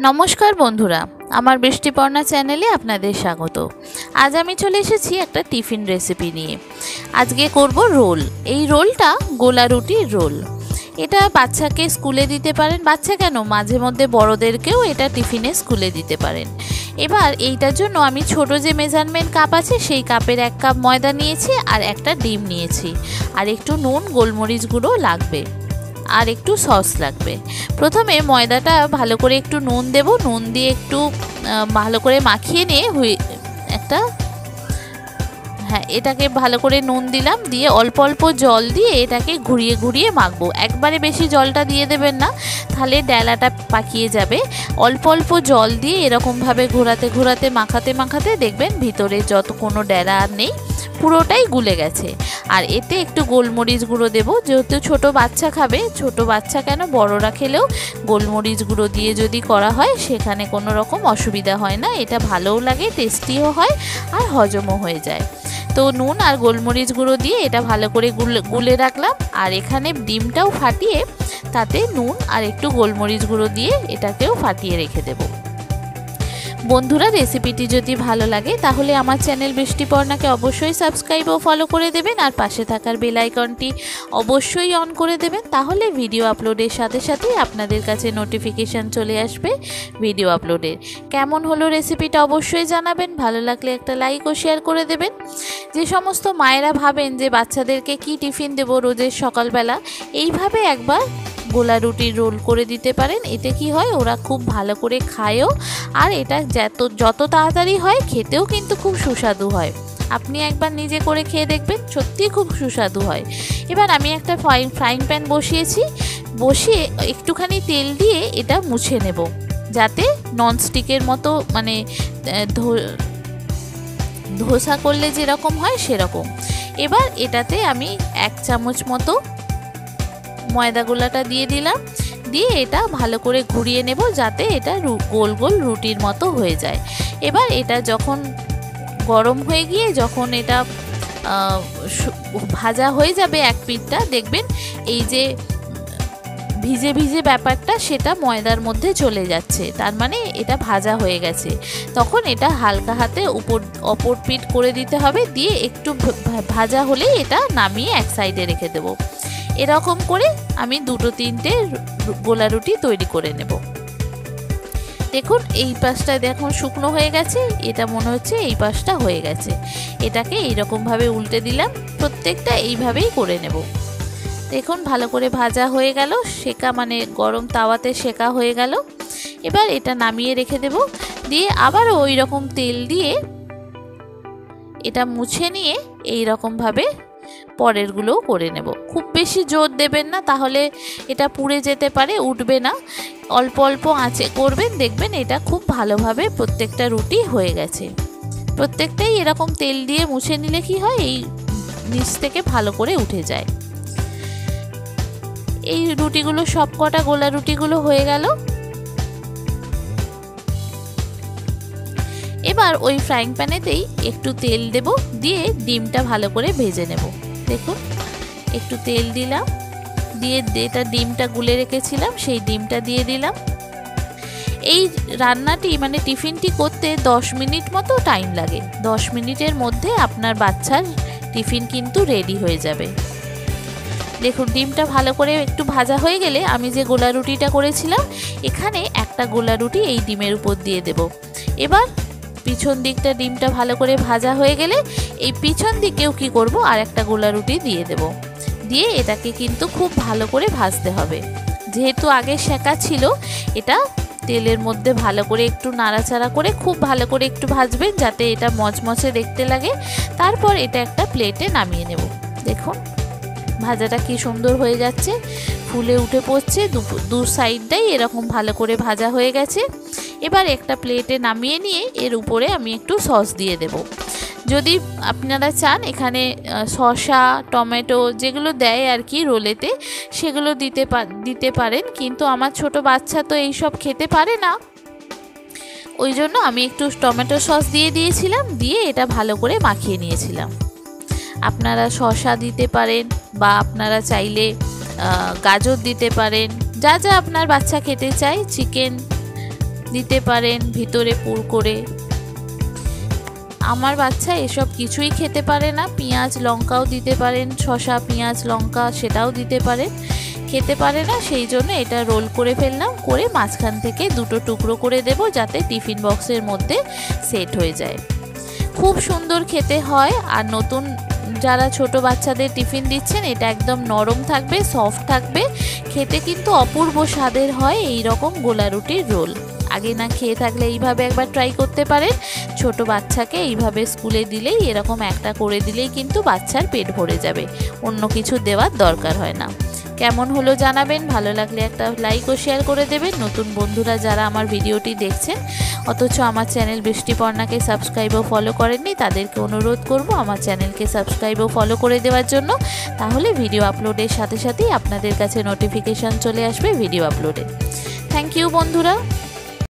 নমস্কার বন্ধুরা, আমার বৃষ্টিপর্ণা চ্যানেলে আপনাদের স্বাগত। আজ আমি চলে এসেছি একটা টিফিন রেসিপি নিয়ে। আজকে করব রোল। এই রোলটা গোলা রুটির রোল। এটা বাচ্চাকে স্কুলে দিতে পারেন, বাচ্চা কেন, মাঝে মধ্যে বড়দেরকেও এটা টিফিনে স্কুলে দিতে পারেন। এবার এইটার জন্য আমি ছোট যে মেজারমেন্ট কাপ আছে সেই কাপের 1 কাপ ময়দা নিয়েছি, আর একটা ডিম নিয়েছি, আর একটু নুন গোলমরিচ গুঁড়ো লাগবে, আর একটু সস লাগবে। প্রথমে ময়দাটা ভালো করে একটু নুন দেব, নুন দিয়ে একটু ভালো করে মাখিয়ে নিয়ে এটাকে ভালো করে নুন দিলাম, দিয়ে অল্প অল্প জল দিয়ে এটাকে ঘুরিয়ে ঘুরিয়ে মাখবো। একবারে বেশি জলটা দিয়ে দেবেন না, তাহলে ডেলাটা পাকিয়ে যাবে। অল্প অল্প জল দিয়ে এরকমভাবে ঘোরাতে ঘোরাতে মাখাতে মাখাতে দেখবেন ভিতরে যত কোনো ডেলা আর নেই, পুরোটাই গুলে গেছে। আর এতে একটু গোলমরিচ গুঁড়ো দেবো, যেহেতু ছোট বাচ্চা খাবে, ছোট বাচ্চা কেন বড়রা খেলেও গোলমরিচ গুঁড়ো দিয়ে যদি করা হয় সেখানে কোনো রকম অসুবিধা হয় না। এটা ভালোও লাগে, টেস্টিও হয়, আর হজমও হয়ে যায়। তো নুন আর গোলমরিচ গুঁড়ো দিয়ে এটা ভালো করে গুলে রাখলাম। আর এখানে ডিমটাও ফাটিয়ে তাতে নুন আর একটু গোলমরিচ গুঁড়ো দিয়ে এটাকেও ফাটিয়ে রেখে দেবো। বন্ধুরা, রেসিপিটি যদি ভালো লাগে তাহলে আমার চ্যানেল বৃষ্টিপর্ণাকে অবশ্যই সাবস্ক্রাইব ও ফলো করে দেবেন, আর পাশে থাকার বেল আইকনটি অবশ্যই অন করে দেবেন। তাহলে ভিডিও আপলোডের সাথে সাথেই আপনাদের কাছে নোটিফিকেশান চলে আসবে ভিডিও আপলোডের। কেমন হলো রেসিপিটা অবশ্যই জানাবেন, ভালো লাগলে একটা লাইক ও শেয়ার করে দেবেন। যে সমস্ত মায়েরা ভাবেন যে বাচ্চাদেরকে কি টিফিন দেবো রোজের সকালবেলা, এইভাবে একবার গোলা রুটির রোল করে দিতে পারেন। এতে কি হয়, ওরা খুব ভালো করে খায়ও, আর এটা যত তাড়াতাড়ি হয় খেতেও কিন্তু খুব সুস্বাদু হয়। আপনি একবার নিজে করে খেয়ে দেখবেন, সত্যিই খুব সুস্বাদু হয়। এবার আমি একটা ফ্রাইং প্যান বসিয়ে একটুখানি তেল দিয়ে এটা মুছে নেব, যাতে ননস্টিকের মতো, মানে ধোসা করলে যেরকম হয় সেরকম। এবার এটাতে আমি 1 চামচ মতো ময়দা গোলাটা দিয়ে দিলাম, দিয়ে এটা ভালো করে ঘুরিয়ে নেব, যাতে এটা গোল গোল রুটির মতো হয়ে যায়। এবার এটা যখন গরম হয়ে গিয়ে যখন এটা ভাজা হয়ে যাবে এক পিঠটা, দেখবেন এই যে ভিজে ভিজে ব্যাপারটা সেটা ময়দার মধ্যে চলে যাচ্ছে, তার মানে এটা ভাজা হয়ে গেছে। তখন এটা হালকা হাতে অপর পিঠ করে দিতে হবে, দিয়ে একটু ভাজা হলেই এটা নামিয়ে এক সাইডে রেখে দেবো। এরকম করে আমি 2-3টে গোলা রুটি তৈরি করে নেব। দেখুন এই পাশটা দেখুন শুকনো হয়ে গেছে, এটা মনে হচ্ছে এই পাশটা হয়ে গেছে। এটাকে এইরকমভাবে উল্টে দিলাম, প্রত্যেকটা এইভাবেই করে নেব। দেখুন ভালো করে ভাজা হয়ে গেল, সেকা মানে গরম তাওয়াতে সেকা হয়ে গেল। এবার এটা নামিয়ে রেখে দেব, দিয়ে আবারও ওই রকম তেল দিয়ে এটা মুছে নিয়ে এই রকমভাবে পরেরগুলোও করে নেব। খুব বেশি জোর দেবেন না, তাহলে এটা পুড়ে যেতে পারে, উঠবে না। অল্প অল্প আঁচে করবেন, দেখবেন এটা খুব ভালোভাবে প্রত্যেকটা রুটি হয়ে গেছে। প্রত্যেকটাই এরকম তেল দিয়ে মুছে নিলে কি হয়, এই নিচ থেকে ভালো করে উঠে যায়। এই রুটিগুলো সব কটা গোলা রুটিগুলো হয়ে গেল। এবার ওই ফ্রাইং প্যানেতেই একটু তেল দেব, দিয়ে ডিমটা ভালো করে ভেজে নেব। দেখুন একটু তেল দিলাম, দিয়ে এটা ডিমটা গুলে রেখেছিলাম সেই ডিমটা দিয়ে দিলাম। এই রান্নাটি মানে টিফিনটি করতে 10 মিনিট মতো টাইম লাগে। 10 মিনিটের মধ্যে আপনার বাচ্চার টিফিন কিন্তু রেডি হয়ে যাবে। দেখুন ডিমটা ভালো করে একটু ভাজা হয়ে গেলে আমি যে গোলা রুটিটা করেছিলাম, এখানে একটা গোলা রুটি এই ডিমের উপর দিয়ে দেব। এবার পিছন দিকটা ডিমটা ভালো করে ভাজা হয়ে গেলে এই পিছন দিকেও কি করব, আর একটা গোলা রুটি দিয়ে দেব। দিয়ে এটাকে কিন্তু খুব ভালো করে ভাজতে হবে। যেহেতু আগে সেকা ছিল, এটা তেলের মধ্যে ভালো করে একটু নাড়াচাড়া করে খুব ভালো করে একটু ভাজবেন, যাতে এটা মচমচে দেখতে লাগে। তারপর এটা একটা প্লেটে নামিয়ে নেব। দেখুন ভাজাটা কি সুন্দর হয়ে যাচ্ছে, ফুলে উঠে পড়ছে, দু সাইডটাই এরকম ভালো করে ভাজা হয়ে গেছে। এবার একটা প্লেটে নামিয়ে নিয়ে এর উপরে আমি একটু সস দিয়ে দেব। যদি আপনারা চান এখানে শসা, টমেটো যেগুলো দেয় আর কি রোলেতে, সেগুলো দিতে পারেন, কিন্তু আমার ছোট বাচ্চা তো এইসব খেতে পারে না, ওই জন্য আমি একটু টমেটো সস দিয়ে দিয়েছিলাম, দিয়ে এটা ভালো করে মাখিয়ে নিয়েছিলাম। আপনারা শসা দিতে পারেন, বা আপনারা চাইলে গাজর দিতে পারেন, যা যা আপনার বাচ্চা খেতে চায়, চিকেন দিতে পারেন ভিতরে পুর করে। আমার বাচ্চা এসব কিছুই খেতে পারে না, পেঁয়াজ লঙ্কাও দিতে পারেন, শসা পেঁয়াজ লঙ্কা সেটাও দিতে পারেন, খেতে পারে না, সেই জন্য এটা রোল করে ফেললাম, করে মাঝখান থেকে দুটো টুকরো করে দেব যাতে টিফিন বক্সের মধ্যে সেট হয়ে যায়। খুব সুন্দর খেতে হয়। আর নতুন যারা ছোট বাচ্চাদের টিফিন দিচ্ছেন এটা একদম নরম থাকবে, সফট থাকবে, খেতে কিন্তু অপূর্ব স্বাদের হয় এই রকম গোলা রুটির রোল। আগে না খেয়ে থাকলে এইভাবে একবার ট্রাই করতে পারেন। ছোট বাচ্চাকে এইভাবে স্কুলে দিলেই এরকম একটা করে দিলেই কিন্তু বাচ্চার পেট ভরে যাবে, অন্য কিছু দেওয়ার দরকার হয় না। কেমন হলো জানাবেন, ভালো লাগলে একটা লাইক ও শেয়ার করে দেবেন। নতুন বন্ধুরা যারা আমার ভিডিওটি দেখছেন অথচ আমার চ্যানেল বৃষ্টিপর্ণাকে সাবস্ক্রাইব ও ফলো করেননি, তাদেরকে অনুরোধ করব আমার চ্যানেলকে সাবস্ক্রাইব ও ফলো করে দেওয়ার জন্য। তাহলে ভিডিও আপলোডের সাথে সাথেই আপনাদের কাছে নোটিফিকেশান চলে আসবে ভিডিও আপলোডে। থ্যাংক ইউ বন্ধুরা।